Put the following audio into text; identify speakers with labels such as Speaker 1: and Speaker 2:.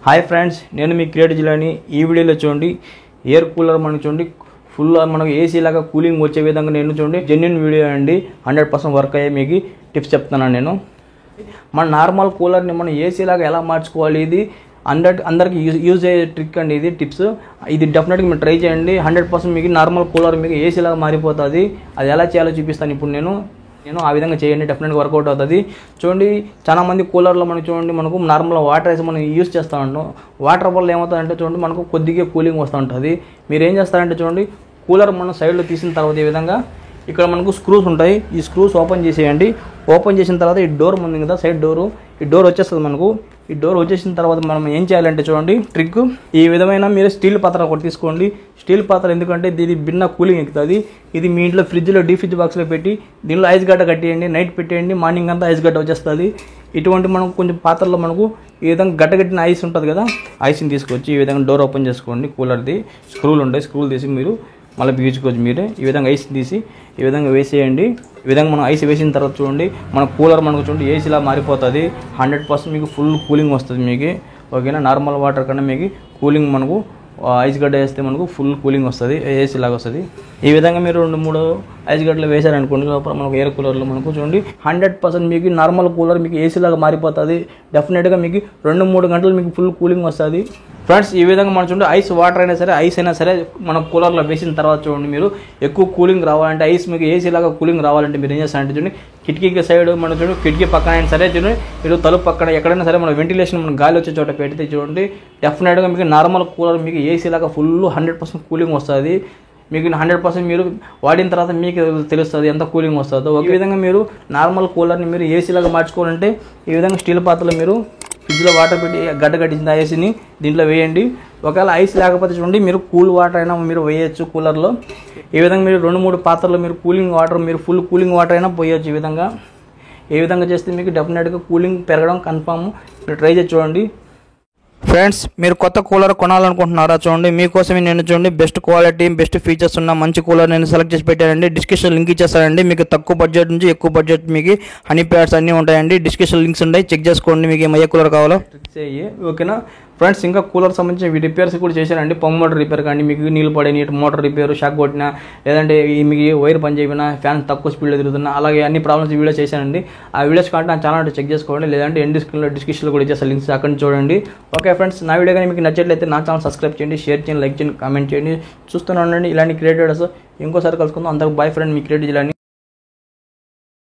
Speaker 1: Hi friends, నేను మీ creative Jilani. ఈ వీడియోలో చూడండి ఎయిర్ కూలర్ మనకు చూడండి ఫుల్ మనకు ఏసీ లాగా కూలింగ్ వచ్చే విధంగా నేను చూడండి జెన్యున్ వీడియో అండి. 100% వర్క్ అయ్యే మీకు టిప్స్ చెప్తున్నాను నేను. మన నార్మల్ కూలర్ని మనం ఏసీ లాగా ఎలా మార్చుకోవాలి, ఇది అందరికి యూజ్ అయ్యే ట్రిక్ అండి. ఇది టిప్స్, ఇది డెఫినెట్గా మీరు ట్రై చేయండి. 100% మీకు నార్మల్ కూలర్ మీకు ఏసీ లాగా మారిపోతుంది. అది ఎలా చేయాలో చూపిస్తాను ఇప్పుడు నేను ఆ విధంగా చేయండి, డెఫినెట్గా వర్కౌట్ అవుతుంది. చూడండి చాలా మంది కూలర్లో మనకు చూడండి మనకు నార్మల్ వాటర్ వేసి మనం యూజ్ చేస్తూ ఉంటాం. వాటర్ వల్ల ఏమవుతుందంటే చూడండి మనకు కొద్దిగా కూలింగ్ వస్తూ ఉంటుంది. మీరు ఏం చేస్తారంటే చూడండి కూలర్ మనం సైడ్లో తీసిన తర్వాత ఈ విధంగా ఇక్కడ మనకు స్క్రూస్ ఉంటాయి. ఈ స్క్రూస్ ఓపెన్ చేసేయండి. ఓపెన్ చేసిన తర్వాత ఈ డోర్ ఉంది కదా, సైడ్ డోరు, ఈ డోర్ వచ్చేస్తుంది మనకు. ఈ డోర్ వచ్చేసిన తర్వాత మనం ఏం చేయాలంటే చూడండి ట్రిక్, ఈ విధమైన మీరు స్టీల్ పాత్ర ఒకటి తీసుకోండి. స్టీల్ పాత్ర ఎందుకంటే దీని భిన్న కూలింగ్ ఎక్కుతుంది. ఇది మీ ఇంట్లో ఫ్రిడ్జ్లో డీ ఫ్రిడ్జ్ బాక్స్లో పెట్టి దీనిలో ఐస్ గడ్డ కట్టేయండి, నైట్ పెట్టేయండి, మార్నింగ్ అంతా ఐస్ గడ్డ వచ్చేస్తుంది. ఇటువంటి మనకు కొంచెం పాత్రలో మనకు ఈ విధంగా గడ్డగట్టిన ఐస్ ఉంటుంది కదా, ఐస్ని తీసుకొచ్చి ఈ విధంగా డోర్ ఓపెన్ చేసుకోండి. కూలర్ది స్క్రూలు ఉంటాయి, స్క్రూలు తీసి మీరు మళ్ళీ బిగించుకోవచ్చు. మీరే ఈ విధంగా ఐస్ తీసి ఈ విధంగా వేసేయండి. ఈ విధంగా మనం ఐస్ వేసిన తర్వాత చూడండి మన కూలర్ మనకు చూడండి ఏసీలా మారిపోతుంది. 100% మీకు ఫుల్ కూలింగ్ వస్తుంది మీకు. ఓకేనా, నార్మల్ వాటర్ కన్నా మీకు కూలింగ్ మనకు ఐస్ గడ్డ వేస్తే మనకు ఫుల్ కూలింగ్ వస్తుంది, ఏసీ లాగా వస్తుంది. ఈ విధంగా మీరు 2-3 ఐస్ గడ్డలు వేశారనుకోండి లోపల మనకు ఎయిర్ కూలర్లో మనకు చూడండి 100% మీకు నార్మల్ కూలర్ మీకు ఏసీ లాగా మారిపోతుంది. డెఫినెట్గా మీకు 2-3 గంటలు మీకు ఫుల్ కూలింగ్ వస్తుంది. ఫ్రెండ్స్ ఈ విధంగా మనం చూడండి ఐస్ వాటర్ అయినా సరే ఐస్ అయినా సరే మన కూలర్లో వేసిన తర్వాత చూడండి మీరు ఎక్కువ కూలింగ్ రావాలంటే ఐస్ మీకు ఏసీ లాగా కూలింగ్ రావాలంటే మీరు ఏం చేస్తారంటే చూడండి కిటికీకి సైడ్ మనం చూడండి కిటికీ పక్కన అయినా సరే చూడండి మీరు తలుపు పక్కన ఎక్కడైనా సరే మన వెంటిలేషన్ మన గాలి వచ్చే చోట పెడితే చూడండి డెఫినెట్గా మీకు నార్మల్ కూలర్ మీకు ఏసీ లాగా ఫుల్ 100% కూలింగ్ వస్తుంది. మీకు 100% మీరు వాడిన తర్వాత మీకు తెలుస్తుంది ఎంత కూలింగ్ వస్తుందో. ఈ విధంగా మీరు నార్మల్ కూలర్ని మీరు ఏసీ లాగా మార్చుకోవాలంటే ఈ విధంగా స్టీల్ పాత్రలో మీరు ఫ్రిడ్జ్లో వాటర్ పెట్టి గడ్డ కట్టించిన ఐస్ని దీంట్లో వేయండి. ఒకవేళ ఐస్ లేకపోతే చూడండి మీరు కూల్ వాటర్ అయినా మీరు వేయచ్చు కూలర్లో. ఈ విధంగా మీరు 2-3 పాత్రలు మీరు కూలింగ్ వాటర్ మీరు ఫుల్ కూలింగ్ వాటర్ అయినా పోయచ్చు. ఈ విధంగా చేస్తే మీకు డెఫినెట్గా కూలింగ్ పెరగడం కన్ఫామ్. మీరు ట్రై చేసి చూడండి. ఫ్రెండ్స్ మీరు కొత్త కూలర్ కొనాలనుకుంటున్నారా? చూడండి మీకోసమే నేను చూడండి బెస్ట్ క్వాలిటీ బెస్ట్ ఫీచర్స్ ఉన్న మంచి కూలర్ నేను సెలెక్ట్ చేసి పెట్టానండి. డిస్క్రిప్షన్ లింక్ ఇచ్చేస్తానండి. మీకు తక్కువ బడ్జెట్ నుంచి ఎక్కువ బడ్జెట్ మీకు హనీ ప్యాడ్స్ అన్నీ ఉంటాయండి. డిస్క్రిప్షన్ లింక్స్ ఉంటాయి, చెక్ చేసుకోండి మీకు ఏ కూలర్ కావాలో. ఓకేనా ఫ్రెండ్స్, ఇంకా కూలర్ సంబంధించిన రిపేర్స్ కూడా చేశానండి. పంప్ మోటార్ రిపేర్ కానీ మీకు నీళ్ళు పడే నీటి మోటార్ రిపేర్, షాక్ కొట్టినా లేదంటే మీకు వైర్ పని చేయకపోయినా ఫ్యాన్ తక్కువ స్పీడ్లో తిరుగుతున్నా అలాగే అన్ని ప్రాబ్లమ్స్ వీడియో చేశానండి. ఆ వీడియోస్ కాంటే నా ఛానల్ చెక్ చేసుకోండి, లేదంటే ఎండ్ స్క్రీన్లో డిస్క్రిప్షన్లో కూడా ఇచ్చేస్తా లింక్స్, అక్కడ చూడండి. ఓకే ఫ్రెండ్స్, నా వీడియో కానీ మీకు నచ్చట్లయితే నా ఛానల్ సబ్స్క్రైబ్ చేయండి, షేర్ చేయండి, లైక్ చేయండి, కామెంట్ చేయండి. చూస్తూనే ఉండండి ఇలాంటి క్రియేటివ్స్. ఇంకోసారి కలుసుకుందాం. అందరికి బాయ్ ఫ్రెండ్, మీ క్రియేటివ్ జిలాని.